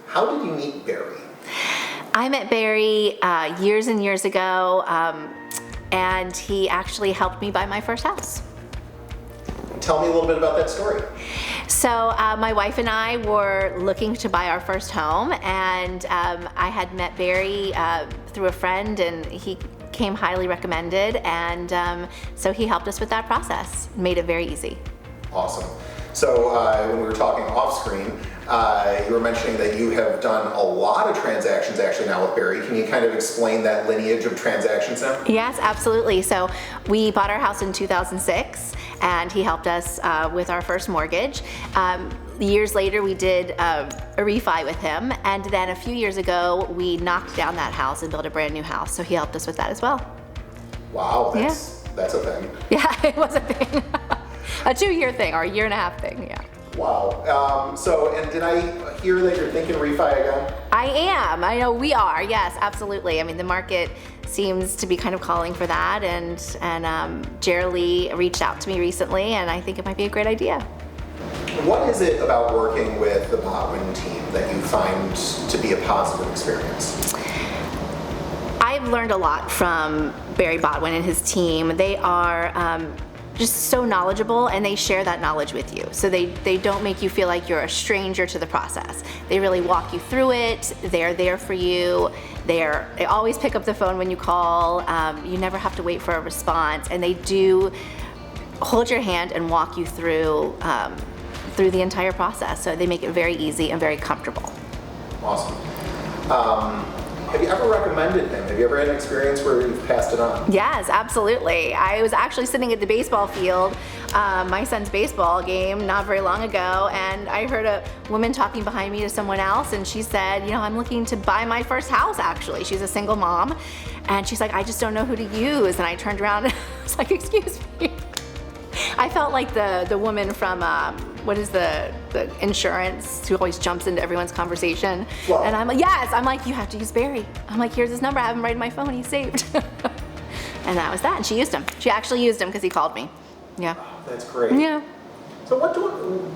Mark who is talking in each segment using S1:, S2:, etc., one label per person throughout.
S1: How did you meet Barry?
S2: I met Barry years and years ago, and he actually helped me buy my first house.
S1: Tell me a little bit about that story.
S2: So my wife and I were looking to buy our first home, and I had met Barry through a friend, and he came highly recommended, and so he helped us with that process, made it very easy.
S1: Awesome. So when we were talking off screen, you were mentioning that you have done a lot of transactions actually now with Barry. Can you kind of explain that lineage of transactions now?
S2: Yes, absolutely. So we bought our house in 2006, and he helped us with our first mortgage. Years later, we did a refi with him, and then a few years ago, we knocked down that house and built a brand new house. So he helped us with that as well.
S1: Wow, that's a thing.
S2: Yeah, it was a thing. A 2-year thing, or a 1.5 year thing, yeah.
S1: Wow. And did I hear that you're thinking refi again?
S2: I am. I know we are. Yes, absolutely. I mean, the market seems to be kind of calling for that, and Jerry reached out to me recently, and I think it might be a great idea.
S1: What is it about working with the Botwin team that you find to be a positive experience?
S2: I've learned a lot from Barry Baldwin and his team. They are just so knowledgeable, and they share that knowledge with you. So they don't make you feel like you're a stranger to the process. They really walk you through it. They're there for you. They always pick up the phone when you call. You never have to wait for a response, and they do hold your hand and walk you through the entire process. So they make it very easy and very comfortable.
S1: Awesome. Have you ever recommended him? Have you ever had an experience where you've passed it on?
S2: Yes, absolutely. I was actually sitting at the baseball field, my son's baseball game, not very long ago, and I heard a woman talking behind me to someone else, and she said, I'm looking to buy my first house, actually. She's a single mom, and she's like, I just don't know who to use. And I turned around and I was like, excuse me. I felt like the woman from, what is the insurance who always jumps into everyone's conversation.
S1: Wow.
S2: And I'm like, yes, I'm like, you have to use Barry. I'm like, here's his number, I have him right in my phone, he's saved. And that was that, and she used him. She actually used him because he called me. Yeah.
S1: Oh, that's great.
S2: Yeah.
S1: So what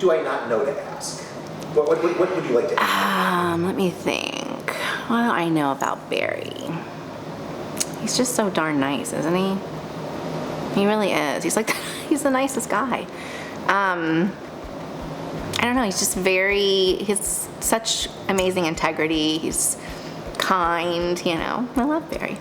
S1: do I not know to ask? What would you like to ask?
S2: Let me think. What do I know about Barry? He's just so darn nice, isn't he? He really is. He's like, he's the nicest guy. I don't know, he has such amazing integrity. He's kind, I love Barry.